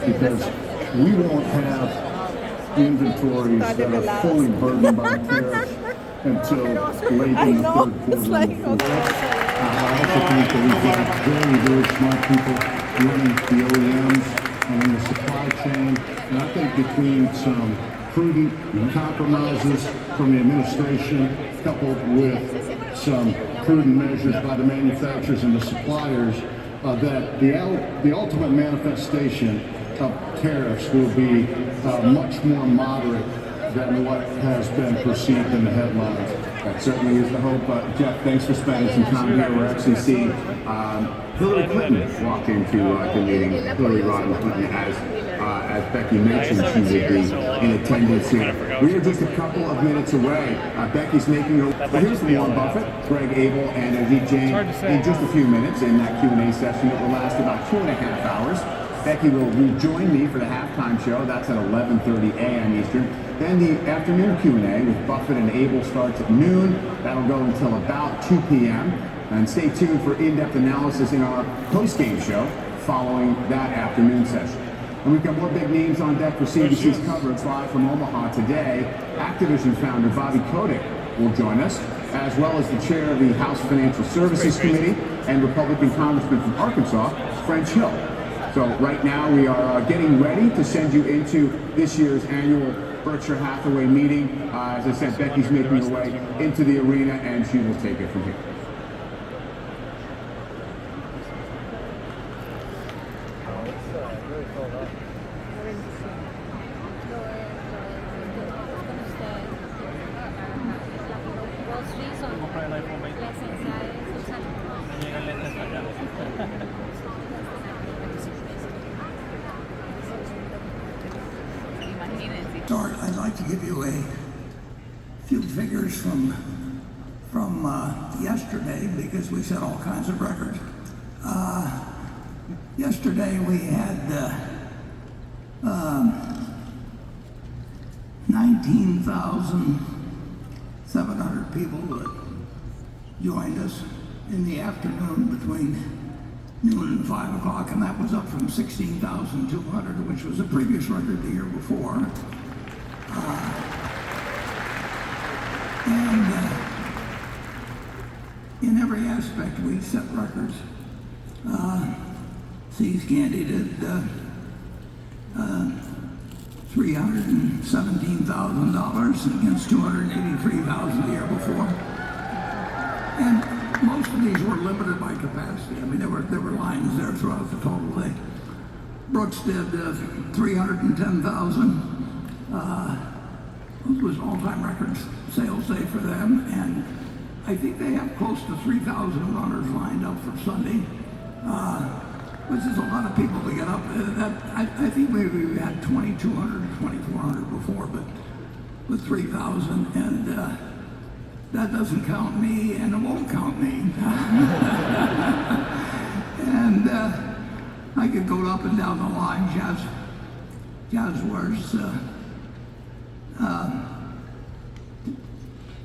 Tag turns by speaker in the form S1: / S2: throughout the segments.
S1: because we won't have inventories that are fully burdened by tariffs until late in the third quarter. I also think that we've got very, very smart people running the OEMs and in the supply chain. And I think between some prudent compromises from the administration coupled with some prudent measures by the manufacturers and the suppliers, that the ultimate manifestation of tariffs will be much more moderate than what has been perceived in the headlines.
S2: That certainly is the hope. Jeff, thanks for spending some time here. We're actually seeing Hillary Clinton walk into the meeting. Hillary Rodham Clinton, as Becky mentioned, she would be in attendance here. We are just a couple of minutes away. Becky's making her. But here's Warren Buffett, Greg Abel, and Ajit Jain in just a few minutes in that Q&A session that will last about 2.5 hours. Becky will rejoin me for the halftime show. That's at 11:30 a.m. Eastern. Then the afternoon Q&A with Buffett and Abel starts at noon. That'll go until about 2 p.m. And stay tuned for in-depth analysis in our post-game show following that afternoon session. And we've got more big names on deck for CNBC's coverage live from Omaha today. Activision founder Bobby Kotick will join us, as well as the chair of the House Financial Services Committee and Republican Congressman from Arkansas, French Hill. So right now we are getting ready to send you into this year's annual Berkshire Hathaway meeting. As I said, Becky's making her way into the arena and she will take it from here.
S3: I'd like to give you a few figures from yesterday because we set all kinds of records. Yesterday we had 19,700 people that joined us in the afternoon between noon and 5 o'clock, and that was up from 16,200, which was a previous record the year before. In every aspect, we set records. Seas Candy did $317,000 against $283,000 the year before. And most of these were limited by capacity. I mean, there were lines there throughout the total day. Brooks did $310,000. It was all-time record sales day for them, and I think they have close to 3,000 runners lined up for Sunday, which is a lot of people to get up. I think maybe we had 2,200, 2,400 before, but with 3,000, and that doesn't count me, and it won't count me. And I could go up and down the line. Jaguars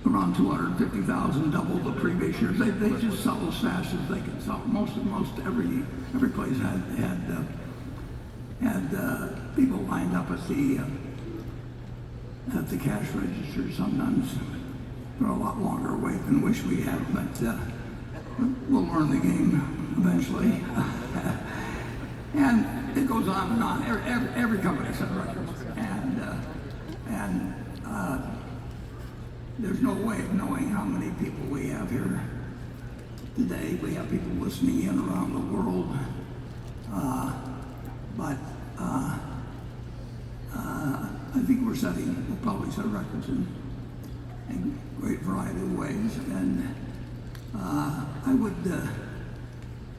S3: around 250,000, double the previous year. They just sell as fast as they can sell. Most every place had people lined up at the cash register. Sometimes they're a lot longer wait than wish we had, but we'll learn the game eventually. And it goes on and on. Every company set records, and there's no way of knowing how many people we have here today. We have people listening in around the world, but I think we'll probably set records in a great variety of ways. And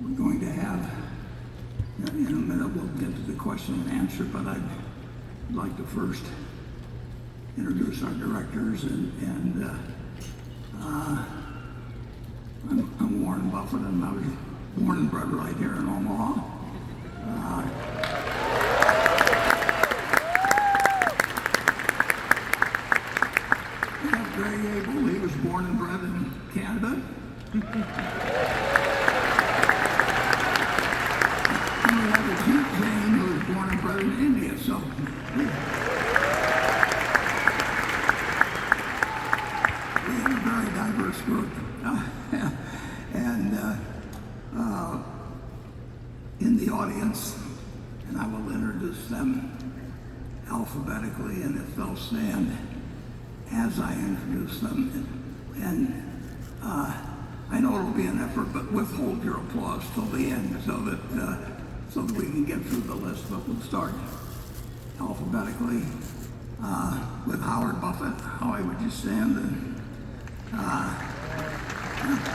S3: we're going to have, in a minute we'll get to the question and answer, but I'd like to first introduce our directors, and I'm Warren Buffett, and I was born and bred right here in Omaha. We have Greg Abel. He was born and bred in Canada. And we have Ajit Jain, who was born and bred in So we have a very diverse group. And in the audience, and I will introduce them alphabetically, and if they'll stand as I introduce them. And I know it'll be an effort, but withhold your applause till the end so that we can get through the list. But we'll start alphabetically with Howard Buffett. Howie, would you stand and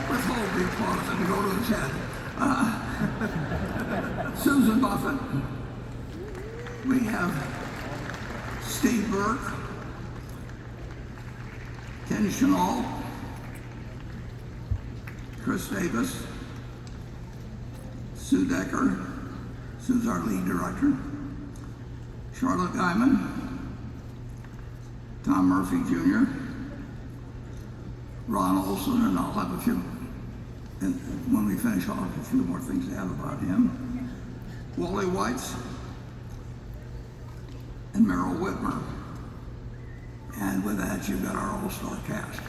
S3: withhold the applause and go to his head? Susan Buffett. We have Steve Burke, Ken Chenault, Chris Davis, Sue Decker, Sue's our lead director, Charlotte Guyman, Tom Murphy Jr., Ron Olson, and I'll have a few, and when we finish, I'll have a few more things to add about him, Wally Weitz, and Merrill Whitmer. And with that, you've got our all-star cast.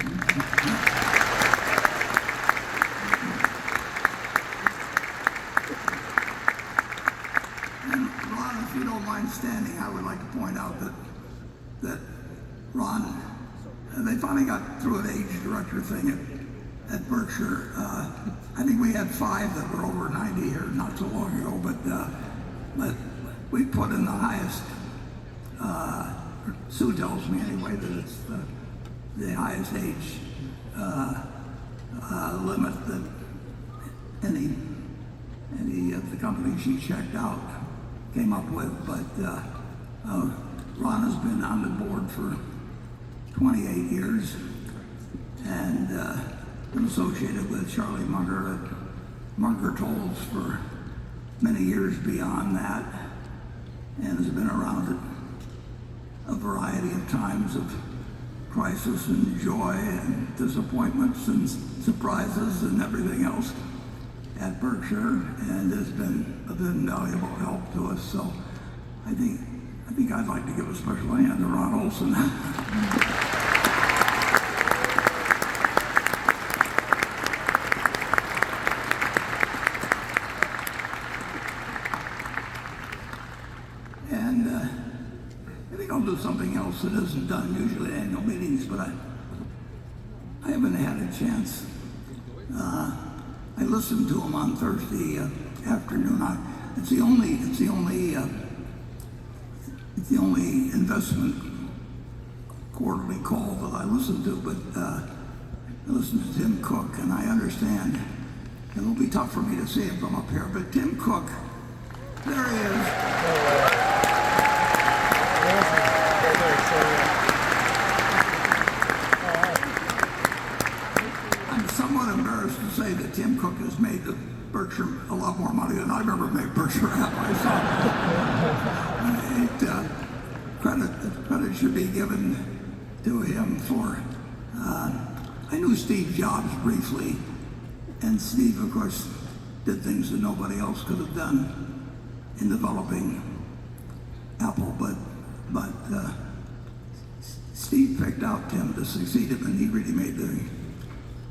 S3: And Ron, if you don't mind standing, I would like to point out that Ron, they finally got through an age director thing at Berkshire. I think we had 5 that were over 90 here not so long ago, but we put in the highest. Sue tells me anyway that it's the highest age limit that any of the companies she checked out came up with. But Ron has been on the board for 28 years and been associated with Charlie Munger at Munger Tolls for many years beyond that, and has been around at a variety of times of crisis and joy and disappointments and surprises and everything else at Berkshire, and has been of invaluable help to us. So I think I'd like to give a special hand to Ron Olson. Something else that isn't done usually at annual meetings, but I haven't had a chance. I listened to him on Thursday afternoon. It's the only investment quarterly call that I listen to. But I listened to Tim Cook, and I understand it'll be tough for me to see him from up here. But Tim Cook, there he is. I'm somewhat embarrassed to say that Tim Cook has made the Berkshire a lot more money than I've ever made Berkshire at myself. Credit should be given to him for. I knew Steve Jobs briefly, and Steve, of course, did things that nobody else could have done in developing Apple, but Steve picked out Tim to succeed him, and he really made the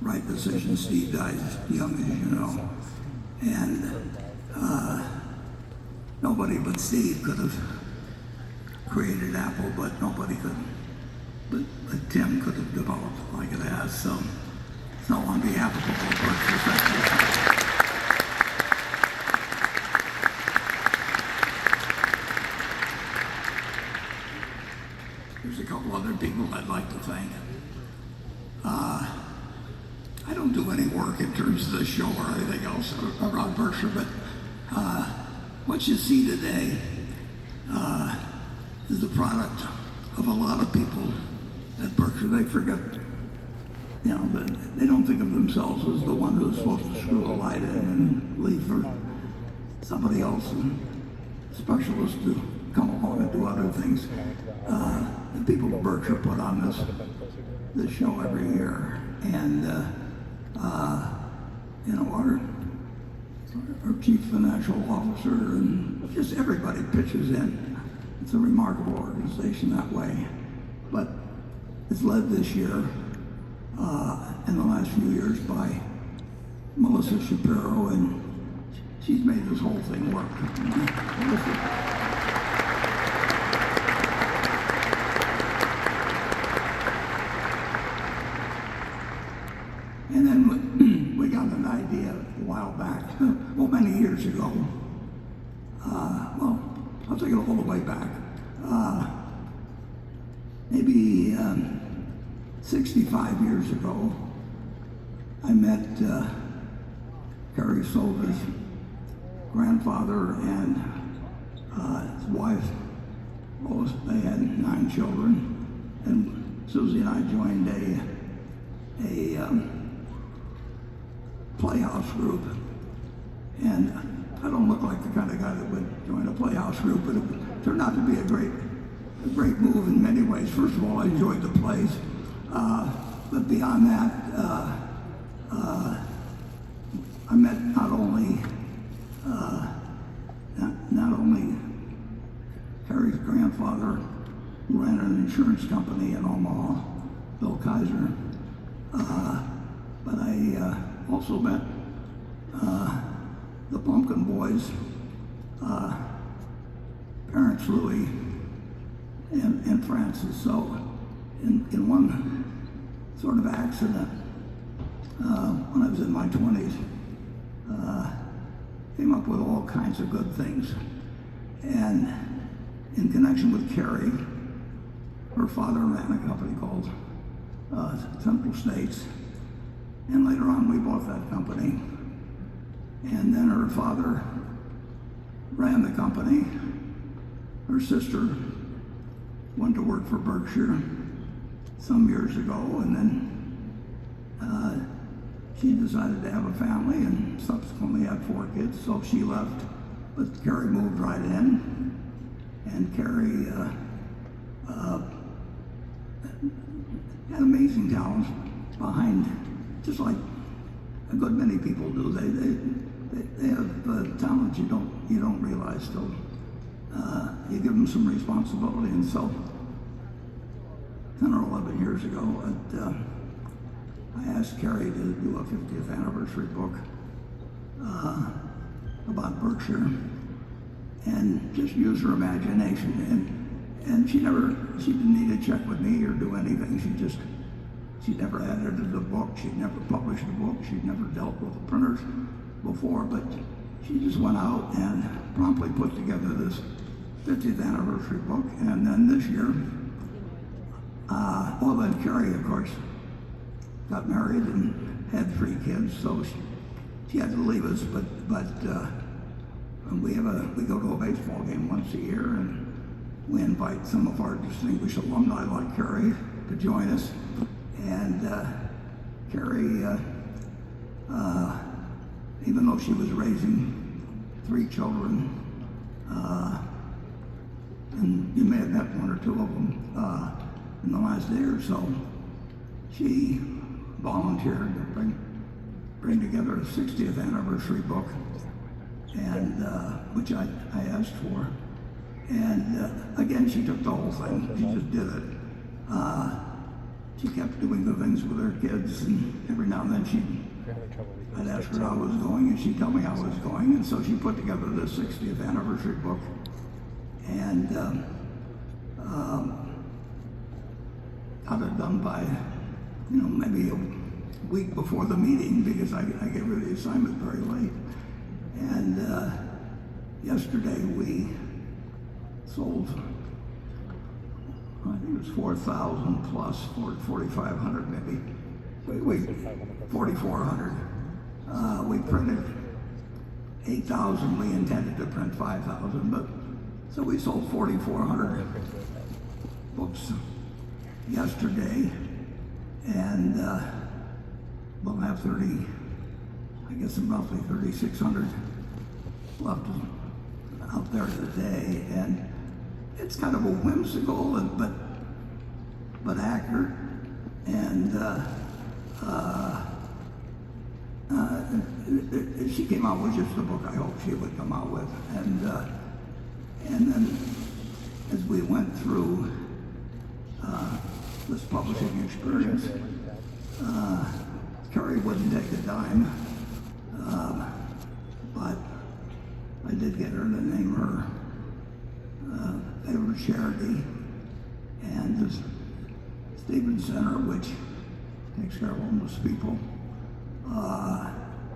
S3: right decision. Steve died young, as you know, and nobody but Steve could have created Apple, but nobody could, but Tim could have developed like it has. So on behalf of the whole Berkshire section, there's a couple other people I'd like to thank. I don't do any work in terms of the show or anything else around Berkshire, but what you see today is the product of a lot of people at Berkshire. They forget, they don't think of themselves as the one who's supposed to screw a light in and leave for somebody else, and specialists to come along and do other things. The people at Berkshire put on this show every year, and our chief financial officer and just everybody pitches in it's a remarkable organization that way. But it's led this year, in the last few years, by Melissa Shapiro, and she's made this whole thing work. And then we got an idea a while back, well, many years ago. Well, I'll take it all the way back. Maybe 65 years ago, I met Carrie Solder's grandfather and his wife. Well, they had 9 children, and Susie and I joined a playhouse group. And I don't look like the kind of guy that would join a playhouse group, but it turned out to be a great move in many ways. First of all, I enjoyed the plays, but beyond that, I met not only Carrie's grandfather, who ran an insurance company in Omaha, Bill Kaiser, but I also met the Pumpkin Boys, parents Louis and Francis. So in one sort of accident, when I was in my 20s, came up with all kinds of good things. And in connection with Carrie, her father ran a company called Central States, and later on we bought that company. And then her father ran the company. Her sister went to work for Berkshire some years ago, and then she decided to have a family and subsequently had 4 kids, so she left. But Carrie moved right in, and Carrie had amazing talents behind, just like a good many people do. They have talents you don't realize till you give them some responsibility. And so 10 or 11 years ago, I asked Carrie to do a 50th anniversary book about Berkshire and just use her imagination. And she didn't need to check with me or do anything. She never edited a book. She'd never published a book. She'd never dealt with the printers before, but she just went out and promptly put together this 50th anniversary book. And then this year, then Carrie, of course, got married and had 3 kids, so she had to leave us. But we go to a baseball game once a year, and we invite some of our distinguished alumni like Carrie to join us. And Carrie, even though she was raising 3 children, and you may have met 1 or 2 of them in the last day or so, she volunteered to bring together a 60th anniversary book, and which I asked for. And again, she took the whole thing. She just did it. She kept doing the things with her kids, and every now and then I'd ask her how I was going, and she'd tell me how I was going. And so she put together this 60th anniversary book, and got it done by, maybe a week before the meeting, because I gave her the assignment very late. And yesterday we sold, I think it was 4,000 plus, 4,500 maybe. Wait, 4,400. We printed 8,000. We intended to print 5,000, but so we sold 4,400 books yesterday, and we'll have roughly 3,600 left out there today. And it's kind of a whimsical but accurate, and she came out with just the book I hoped she would come out with, and then we went through this publishing experience, Carrie wouldn't take a dime, but I did get her to name her favorite charity, and the Stevens Center, which takes care of homeless people,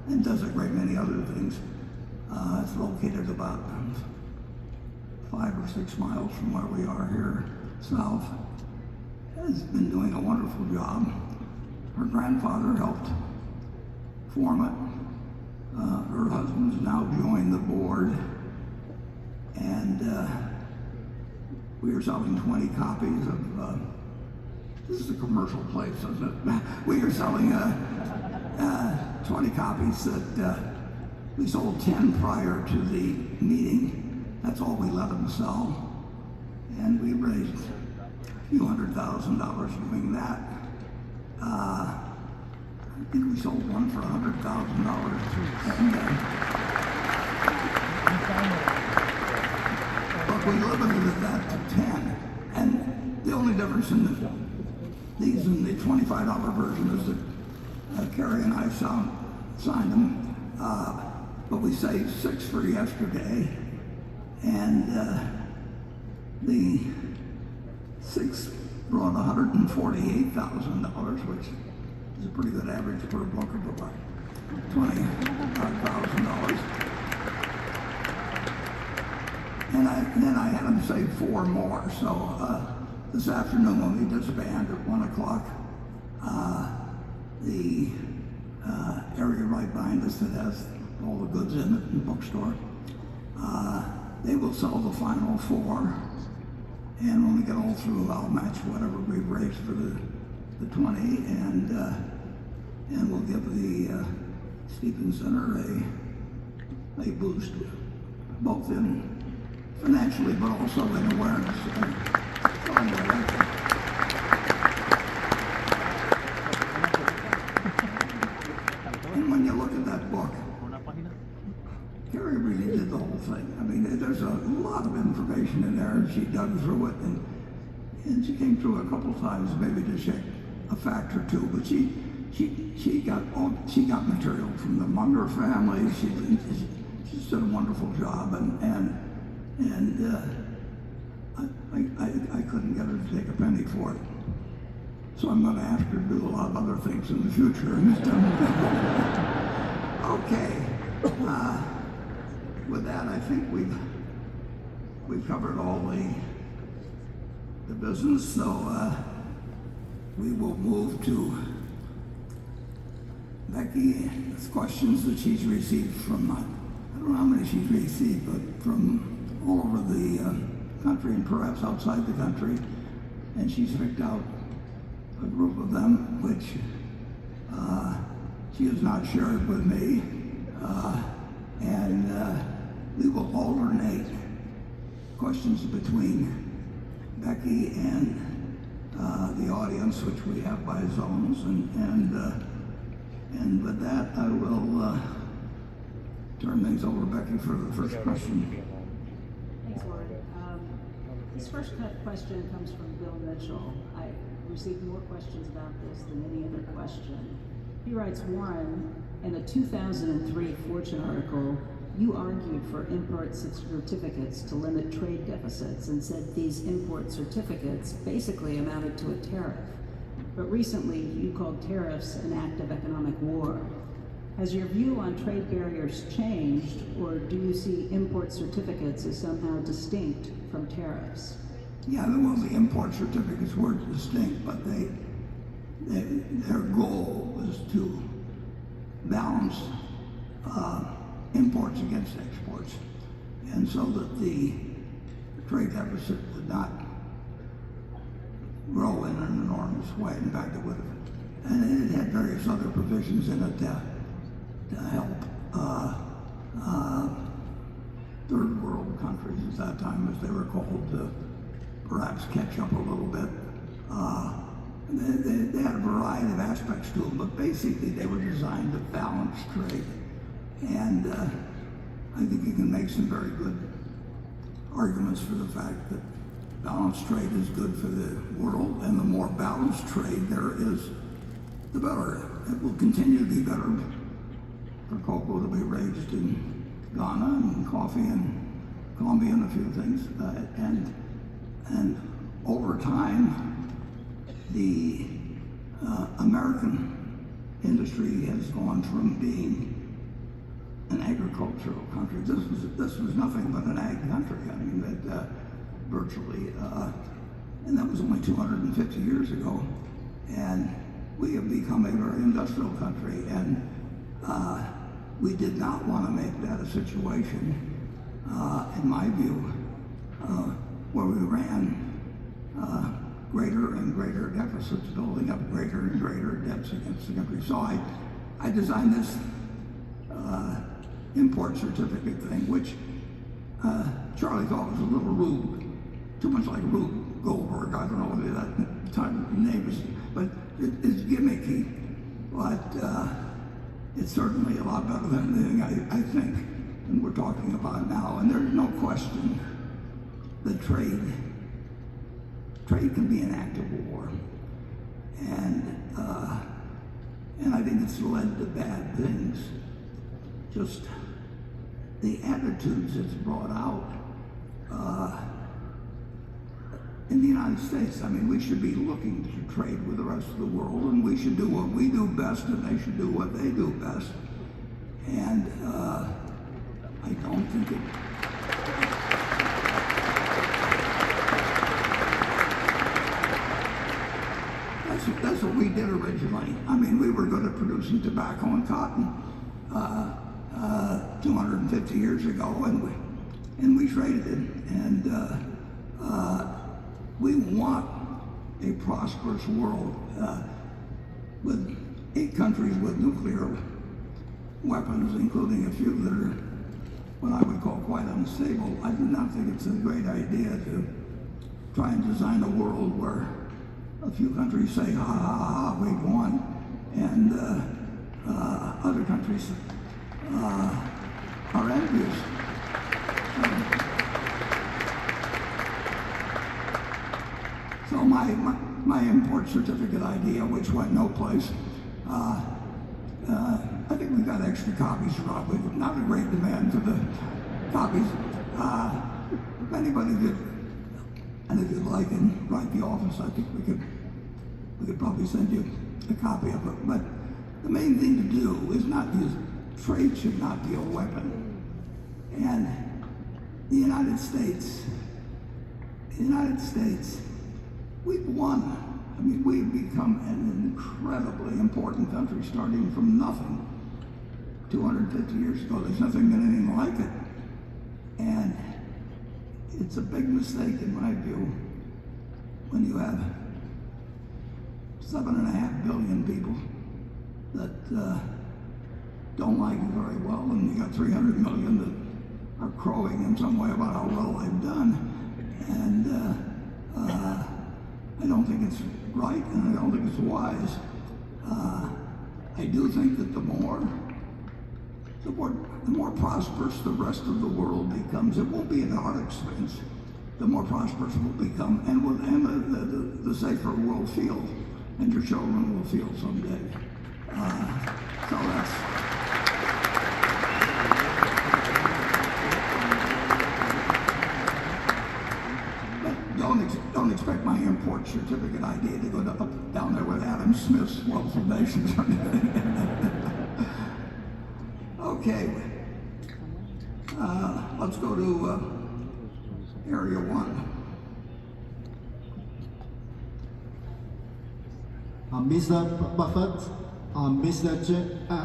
S3: and does a great many other things. It's located about 5 or 6 miles from where we are here south. Has been doing a wonderful job. Her grandfather helped form it. Her husband's now joined the board, and we are selling 20 copies of, this is a commercial place, isn't it? We are selling 20 copies that we sold 10 prior to the meeting. That's all we let them sell. And we raised a few $100,000 doing that. I think we sold one for $100,000. But we limited that to 10. And the only difference in these and the $25 version is that Carrie and I signed them. But we saved 6 for yesterday. And the 6 brought $148,000, which is a pretty good average per book of about $25,000. And then I had them save 4 more. So this afternoon when we disband at 1 o'clock, the area right behind us that has all the goods in it in the bookstore, they will sell the final 4. And when we get all through, I'll match whatever we've raised for the 20, and we'll give the Stevens Center a boost, both in financially, but also in awareness. And when you look at that book, Carrie really did the whole thing. I mean, there's a lot of information in there, and she dug through it, and she came through it a couple times, maybe to check a fact or two. But she got material from the Munger family. She did a wonderful job, and I couldn't get her to take a penny for it. So I'm going to ask her to do a lot of other things in the future. Okay. With that, I think we've covered all the business. So we will move to Becky's questions that she's received from, I don't know how many she's received, but from all over the country and perhaps outside the country. And she's picked out a group of them, which she has not shared with me. And we will alternate questions between Becky and the audience, which we have by zones, and with that, I will turn things over to Becky for the first question.
S4: Thanks, Warren. This first question comes from Bill Mitchell. I received more questions about this than any other question. He writes, Warren, in a 2003 Fortune article, you argued for import certificates to limit trade deficits and said these import certificates basically amounted to a tariff. But recently, you called tariffs an act of economic war. Has your view on trade barriers changed, or do you see import certificates as somehow distinct from tariffs?
S3: Yeah, well, the import certificates were distinct, but their goal was to balance imports against exports, and so that the trade deficit would not grow in an enormous way. In fact, it would have, and it had various other provisions in it to help third world countries at that time, as they were called, to perhaps catch up a little bit. They had a variety of aspects to them, but basically they were designed to balance trade. And I think you can make some very good arguments for the fact that balanced trade is good for the world, and the more balanced trade there is, the better. It will continue to be better for cocoa to be raised in Ghana and coffee in Colombia and a few things. And over time, the American industry has gone from being an agricultural country. This was nothing but an ag country. I mean, that virtually, and that was only 250 years ago. And we have become a very industrial country, and we did not want to make that a situation, in my view, where we ran greater and greater deficits, building up greater and greater debts against the country. So I designed this import certificate thing, which Charlie thought was a little Rube, too much like Rube Goldberg. I don't know whether that time name is, but it's gimmicky. But it's certainly a lot better than anything I think, and we're talking about now. And there's no question that trade can be an act of war, and I think it's led to bad things. Just the attitudes it's brought out in the United States. I mean, we should be looking to trade with the rest of the world, and we should do what we do best, and they should do what they do best. And I don't think it. That's what we did originally. I mean, we were good at producing tobacco and cotton 250 years ago, and we traded it. And we want a prosperous world with 8 countries with nuclear weapons, including a few that are what I would call quite unstable. I do not think it's a great idea to try and design a world where a few countries say, ha, ha, ha, we've won, and other countries are envious. So my import certificate idea, which went no place, I think we've got extra copies, Rob. We've not a great demand for the copies. If anybody did, and if you'd like, and write the office, I think we could probably send you a copy of it. But the main thing to do is not use trade should not be a weapon. And the United States, we've won. I mean, we've become an incredibly important country, starting from nothing 250 years ago. There's nothing been anything like it. And it's a big mistake, in my view, when you have 7.5 billion people that don't like you very well, and you got 300 million that are crowing in some way about how well they've done. And I don't think it's right, and I don't think it's wise. I do think that the more prosperous the rest of the world becomes, it won't be at our expense. The more prosperous we'll become, and the safer we'll feel, and your children will feel someday. So that's. Don't expect my import certificate idea to go down there with Adam Smith's Wealth of Nations. Okay, let's go to Area 1.
S5: Mr. Buffett, Mr.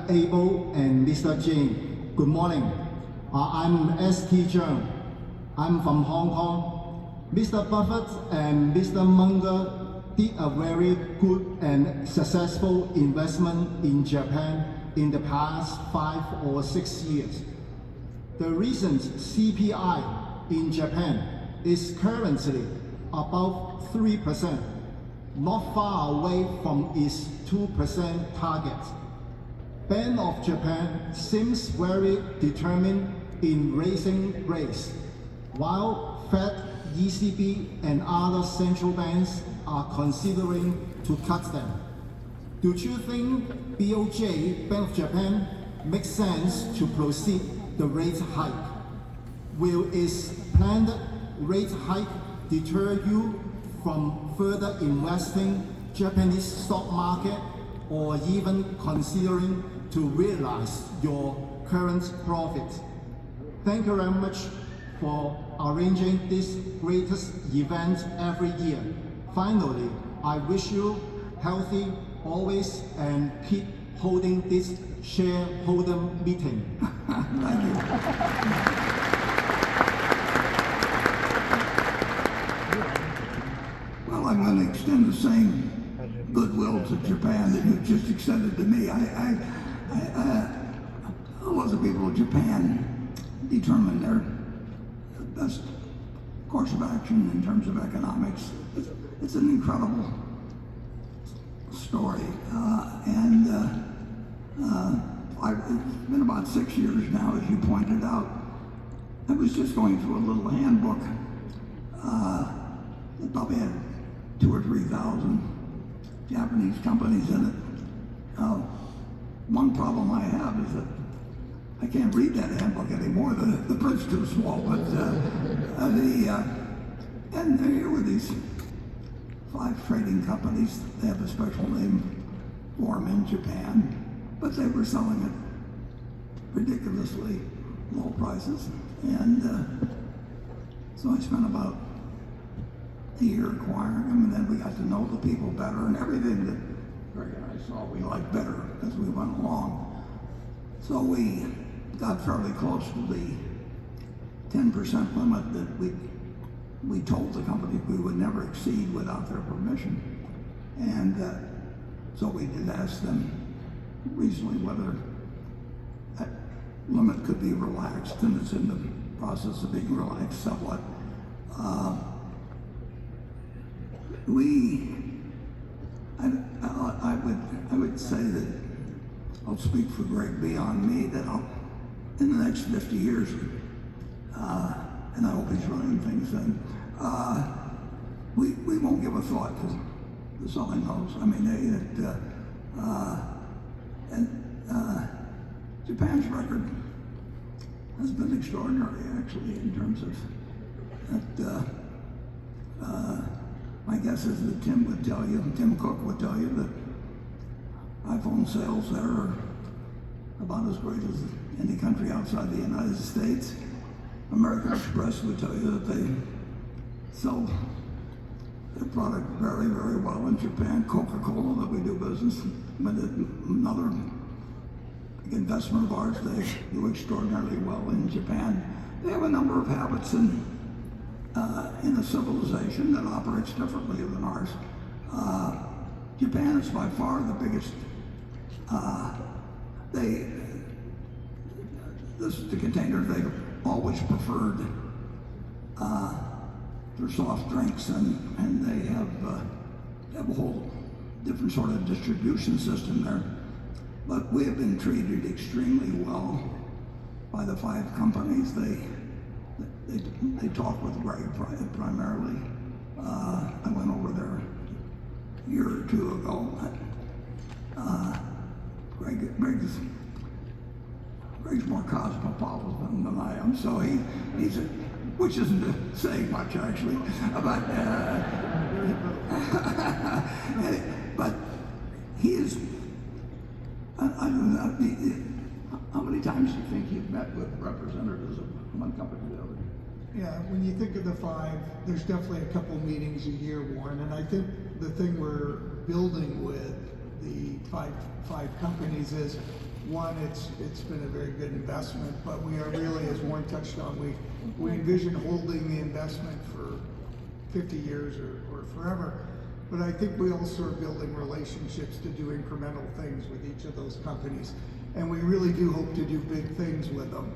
S5: Abel, and Mr. Jane, good morning. I'm S.T. Zhang. I'm from Hong Kong. Mr. Buffett and Mr. Munger did a very good and successful investment in Japan in the past 5 or 6 years. The recent CPI in Japan is currently above 3%, not far away from its 2% target. Bank of Japan seems very determined in raising rates, while Fed ECB and other central banks are considering to cut them. Do you think BOJ, Bank of Japan, makes sense to proceed the rate hike? Will its planned rate hike deter you from further investing Japanese stock market or even considering to realize your current profit? Thank you very much for arranging this greatest event every year. Finally, I wish you healthy always and keep holding this shareholder meeting.
S3: Thank you. Well, I'm going to extend the same goodwill to Japan that you just extended to me. I'll let the people of Japan determine their best course of action in terms of economics. It's an incredible story, it's been about 6 years now, as you pointed out. I was just going through a little handbook that probably had 2,000 or 3,000 Japanese companies in it. One problem I have is that I can't read that handbook anymore. The print's too small. But and here were these 5 trading companies. They have a special name for them in Japan, but they were selling at ridiculously low prices. And so I spent about a year acquiring them, and then we got to know the people better, and everything that Greg and I saw we liked better as we went along. So we got fairly close to the 10% limit that we told the company we would never exceed without their permission. And so we did ask them recently whether that limit could be relaxed, and it's in the process of being relaxed somewhat. I would say that I'll speak for Greg beyond me, that in the next 50 years, and I hope he's running things then, we won't give a thought to selling those. I mean, Japan's record has been extraordinary, actually, in terms of that. My guess is that Tim Cook would tell you that iPhone sales there are about as great as any country outside the United States. American Express would tell you that they sell their product very, very well in Japan. Coca-Cola, that we do business with, another big investment of ours, they do extraordinarily well in Japan. They have a number of habits in a civilization that operates differently than ours. Japan is by far the biggest. This is the container they've always preferred for soft drinks, and they have a whole different sort of distribution system there. But we have been treated extremely well by the 5 companies. They talk with Greg primarily. I went over there a year or 2 ago. Greg's more cosmopolitan than I am, so he's which isn't saying much actually. But he is. I don't know. How many times do you think you've met with representatives of one company to the other?
S6: Yeah, when you think of the 5, there's definitely a couple meetings a year, Warren, and I think the thing we're building with the five companies is, one, it's been a very good investment, but we are really, as Warren touched on, we envision holding the investment for 50 years or forever. But I think we also are building relationships to do incremental things with each of those companies. And we really do hope to do big things with them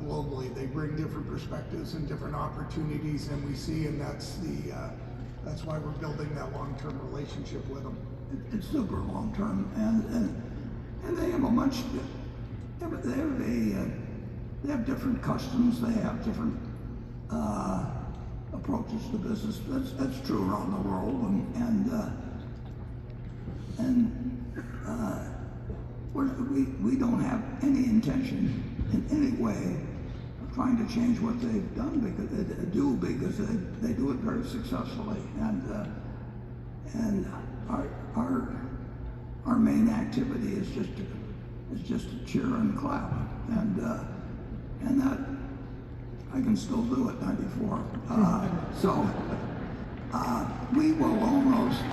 S6: globally. They bring different perspectives and different opportunities, and we see, and that's why we're building that long-term relationship with them.
S3: It's super long-term, and they have a much, they have different customs, they have different approaches to business. That's true around the world, we don't have any intention in any way of trying to change what they've done because they do it very successfully, and our main activity is just to cheer and clap, and that I can still do at 94. We will almost.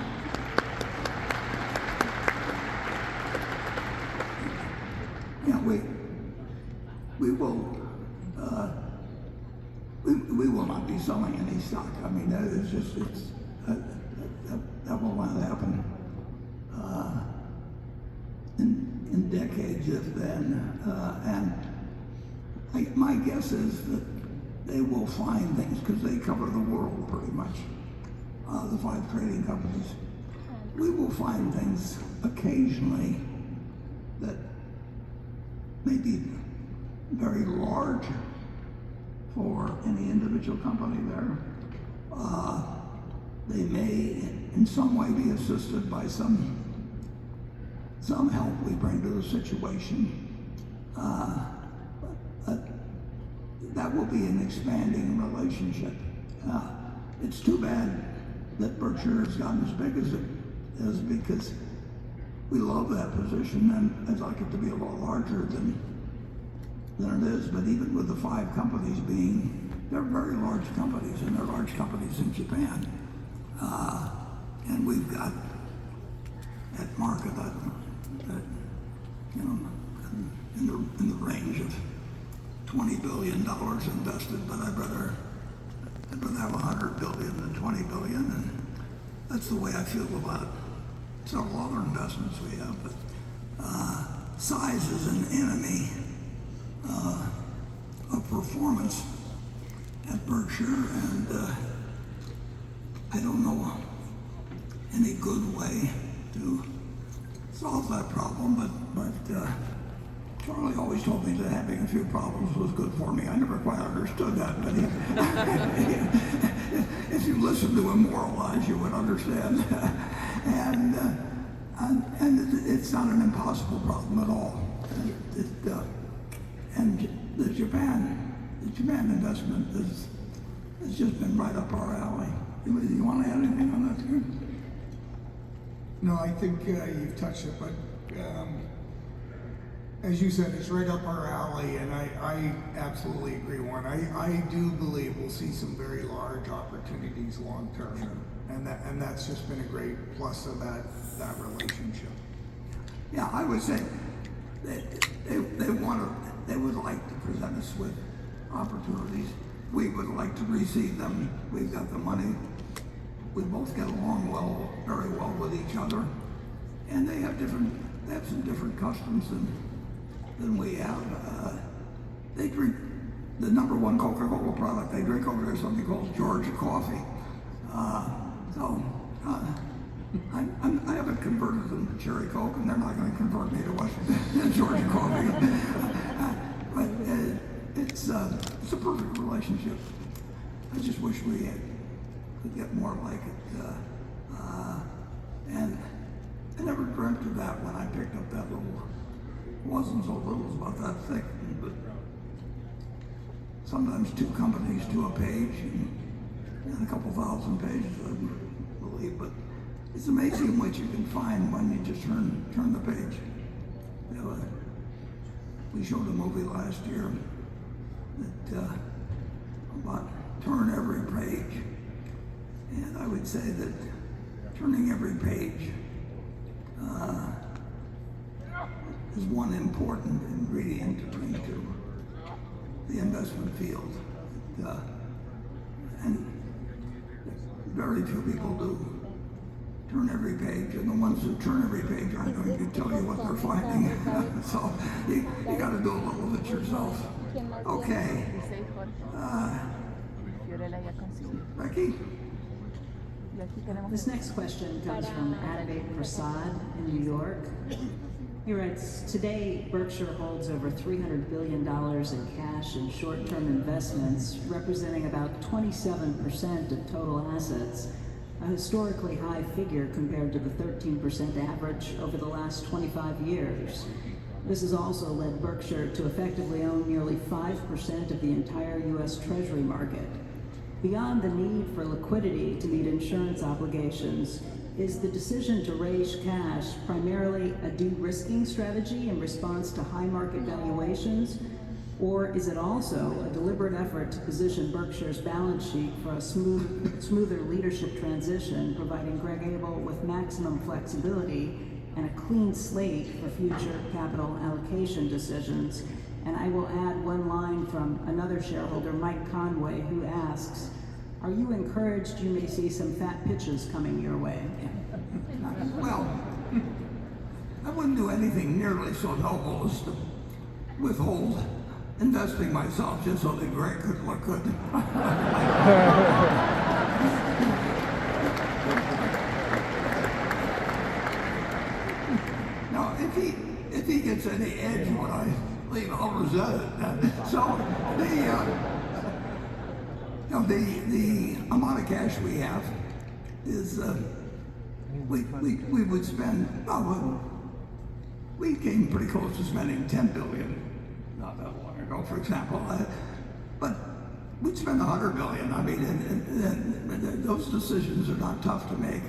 S3: Yeah, we will not be selling any stock. I mean, that will not happen in decades, if then. And my guess is that they will find things because they cover the world pretty much. The 5 trading companies. We will find things occasionally that may be very large for any individual company there. They may in some way be assisted by some help we bring to the situation. But that will be an expanding relationship. It's too bad that Berkshire has gotten as big as it is because we love that position, and I'd like it to be a lot larger than it is. But even with the 5 companies they're very large companies, and they're large companies in Japan. And we've got that market that in the range of $20 billion invested, but I'd rather have $100 billion than $20 billion, and that's the way I feel about several other investments we have. But size is an enemy of performance at Berkshire, and I don't know any good way to solve that problem. But Charlie always told me that having a few problems was good for me. I never quite understood that, but if you listened to him moralize, you would understand. And it's not an impossible problem at all. And the Japan investment has just been right up our alley. You want to add anything on that, too?
S6: No, I think you've touched it, but as you said, it's right up our alley, and I absolutely agree, Warren. I do believe we'll see some very large opportunities long term, and that's just been a great plus of that relationship.
S3: Yeah, I would say they would like to present us with opportunities. We would like to receive them. We've got the money. We both get along very well with each other, and they have some different customs than we have. They drink the number 1 Coca-Cola product they drink over there is something called Georgia coffee. I haven't converted them to Cherry Coke, and they're not going to convert me to Georgia coffee. But it's a perfect relationship. I just wish we could get more like it. And I never dreamt of that when I picked up that little. It wasn't so little, it was about that thick. But sometimes 2 companies to a page, and a couple thousand pages, I believe. But it's amazing what you can find when you just turn the page. We showed a movie last year that about turn every page, and I would say that turning every page is one important ingredient to bring to the investment field, and very few people do turn every page, and the ones who turn every page aren't going to tell you what they're finding. So you got to do a little of it yourself. Okay. Becky?
S4: This next question comes from Adivate Prasad in New York. He writes, today Berkshire holds over $300 billion in cash and short-term investments, representing about 27% of total assets, a historically high figure compared to the 13% average over the last 25 years. This has also led Berkshire to effectively own nearly 5% of the entire U.S. Treasury market. Beyond the need for liquidity to meet insurance obligations, is the decision to raise cash primarily a de-risking strategy in response to high market valuations, or is it also a deliberate effort to position Berkshire's balance sheet for a smoother leadership transition, providing Greg Abel with maximum flexibility and a clean slate for future capital allocation decisions? And I will add one line from another shareholder, Mike Conway, who asks, are you encouraged you may see some fat pitches coming your way?
S3: Well, I wouldn't do anything nearly so noble as to withhold investing myself just so that Greg could look good. Now, if he gets any edge when I leave, I'll resent it. So the amount of cash we have is we would spend, we came pretty close to spending $10 billion not that long ago, for example, but we'd spend $100 billion. I mean, and those decisions are not tough to make.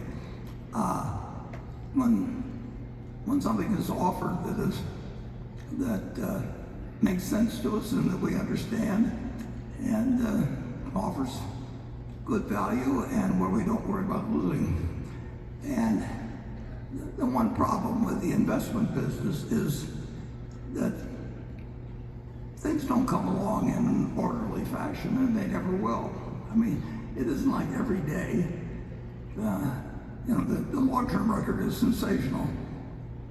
S3: When something is offered that makes sense to us and that we understand and offers good value and where we don't worry about losing. And the one problem with the investment business is that things don't come along in an orderly fashion, and they never will. I mean, it isn't like every day. The long-term record is sensational,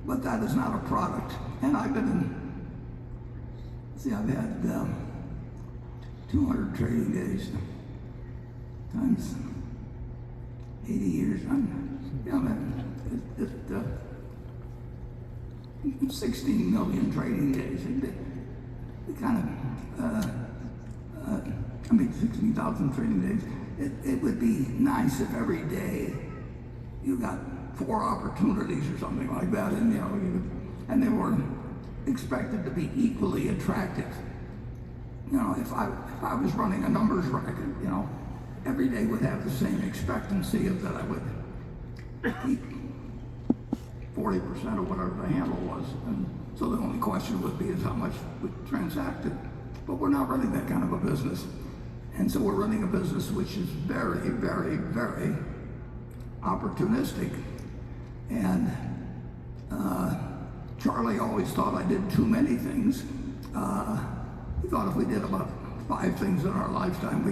S3: but that is not a product. And I've had 200 trading days times 80 years. 16 million trading days. It kind of, 16,000 trading days. It would be nice if every day you got 4 opportunities or something like that, and they were expected to be equally attractive. If I was running a numbers racket, every day would have the same expectancy of that I would keep 40% of whatever the handle was. And so the only question would be is how much we transacted. But we're not running that kind of a business. And so we're running a business which is very, very, very opportunistic. And Charlie always thought I did too many things. He thought if we did about 5 things in our lifetime,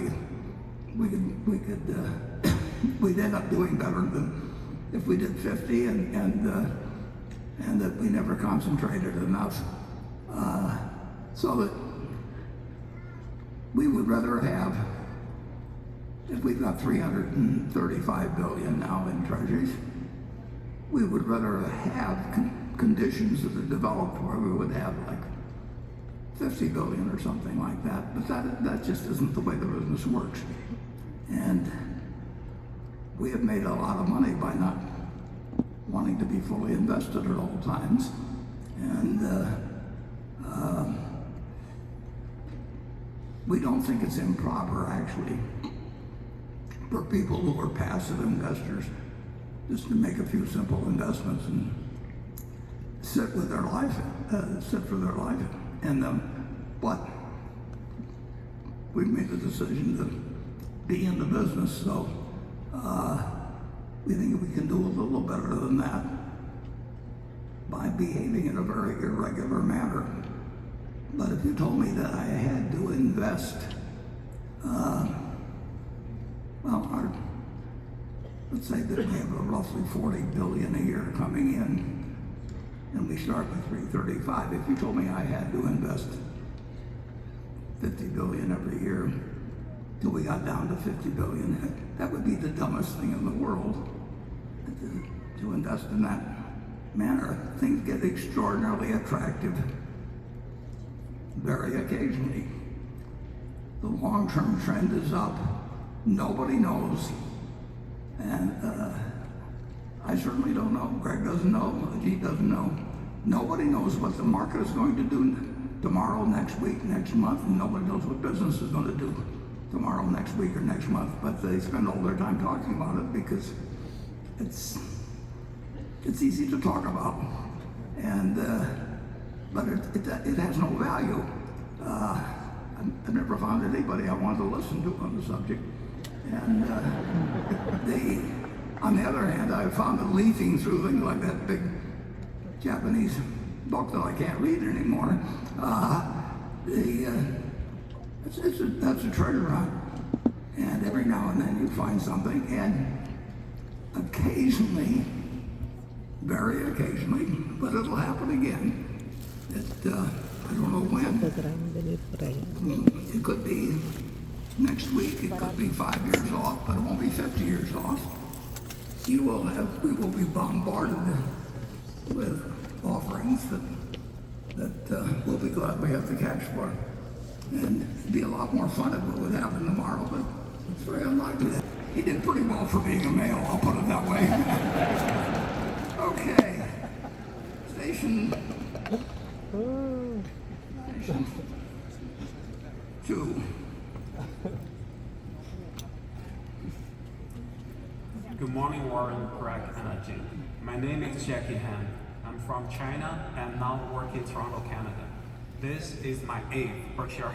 S3: we'd end up doing better than if we did 50, and that we never concentrated enough. So that we would rather have, if we've got $335 billion now in treasuries, we would rather have conditions that are developed where we would have like 50 billion or something like that. But that just isn't the way the business works. And we have made a lot of money by not wanting to be fully invested at all times. And we don't think it's improper, actually, for people who are passive investors just to make a few simple investments and sit for their life. But we've made the decision to be in the business, so we think we can do a little better than that by behaving in a very irregular manner. But if you told me that I had to invest, let's say that we have roughly $40 billion a year coming in, and we start with 335. If you told me I had to invest $50 billion every year till we got down to $50 billion, that would be the dumbest thing in the world to invest in that manner, things get extraordinarily attractive very occasionally. The long-term trend is up. Nobody knows. And I certainly don't know. Greg doesn't know. Ajit doesn't know. Nobody knows what the market is going to do tomorrow, next week, next month, and nobody knows what business is going to do tomorrow, next week, or next month. But they spend all their time talking about it because it's easy to talk about, and but it has no value. I've never found anybody I want to listen to on the subject. And on the other hand, I've found that leafing through things like that big Japanese book that I can't read anymore, that's a treasure hunt. And every now and then you find something, and occasionally, very occasionally, but it'll happen again. I don't know when. It could be next week, it could be 5 years off, but it won't be 50 years off. We will be bombarded with offerings that we'll be glad we have the cash for. And it'd be a lot more fun if it would happen tomorrow, but it's very unlikely. He did pretty well for being a male, I'll put it that way. Okay. Station 2.
S7: Good morning, Warren, Greg, and Ajit. My name is Jackie Han. I'm from China and now work in Toronto, Canada. This is my 8th Berkshire